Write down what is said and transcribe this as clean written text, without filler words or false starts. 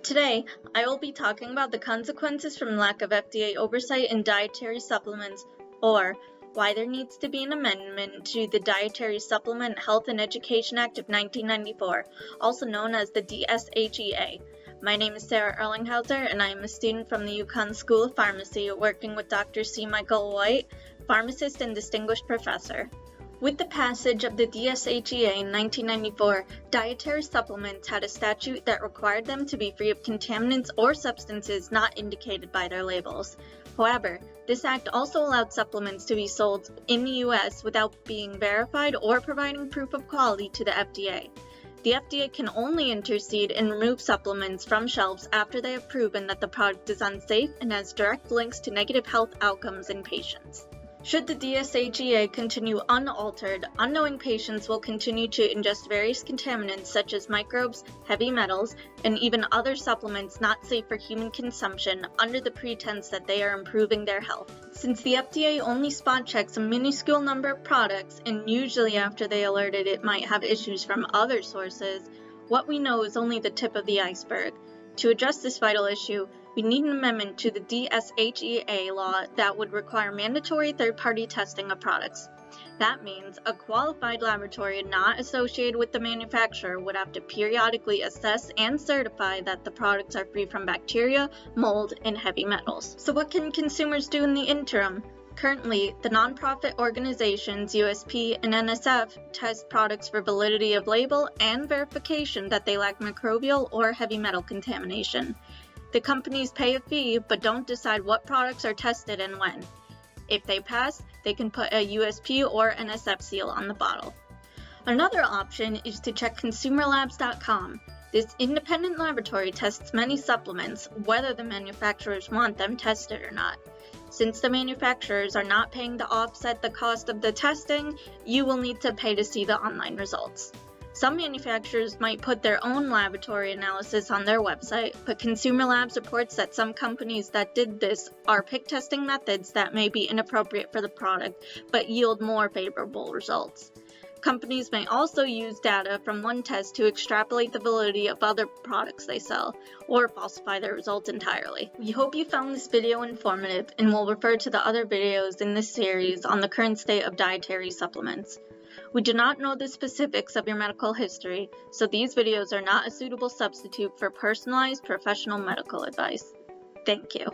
Today, I will be talking about the consequences from lack of FDA oversight in dietary supplements, or why there needs to be an amendment to the Dietary Supplement Health and Education Act of 1994, also known as the DSHEA. My name is Sarah Erlingheuser, and I am a student from the UConn School of Pharmacy, working with Dr. C. Michael White, pharmacist and distinguished professor. With the passage of the DSHEA in 1994, dietary supplements had a statute that required them to be free of contaminants or substances not indicated by their labels. However, this act also allowed supplements to be sold in the U.S. without being verified or providing proof of quality to the FDA. The FDA can only intercede and remove supplements from shelves after they have proven that the product is unsafe and has direct links to negative health outcomes in patients. Should the DSHEA continue unaltered, unknowing patients will continue to ingest various contaminants such as microbes, heavy metals, and even other supplements not safe for human consumption under the pretense that they are improving their health. Since the FDA only spot checks a minuscule number of products, and usually after they alerted it might have issues from other sources, what we know is only the tip of the iceberg. To address this vital issue, we need an amendment to the DSHEA law that would require mandatory third-party testing of products. That means a qualified laboratory not associated with the manufacturer would have to periodically assess and certify that the products are free from bacteria, mold, and heavy metals. So what can consumers do in the interim? Currently, the nonprofit organizations USP and NSF test products for validity of label and verification that they lack microbial or heavy metal contamination. The companies pay a fee but don't decide what products are tested and when. If they pass, they can put a USP or NSF seal on the bottle. Another option is to check consumerlabs.com. This independent laboratory tests many supplements, whether the manufacturers want them tested or not. Since the manufacturers are not paying to offset the cost of the testing, you will need to pay to see the online results. Some manufacturers might put their own laboratory analysis on their website, but Consumer Labs reports that some companies that did this are pick testing methods that may be inappropriate for the product, but yield more favorable results. Companies may also use data from one test to extrapolate the validity of other products they sell, or falsify their results entirely. We hope you found this video informative, and will refer to the other videos in this series on the current state of dietary supplements. We do not know the specifics of your medical history, so these videos are not a suitable substitute for personalized professional medical advice. Thank you.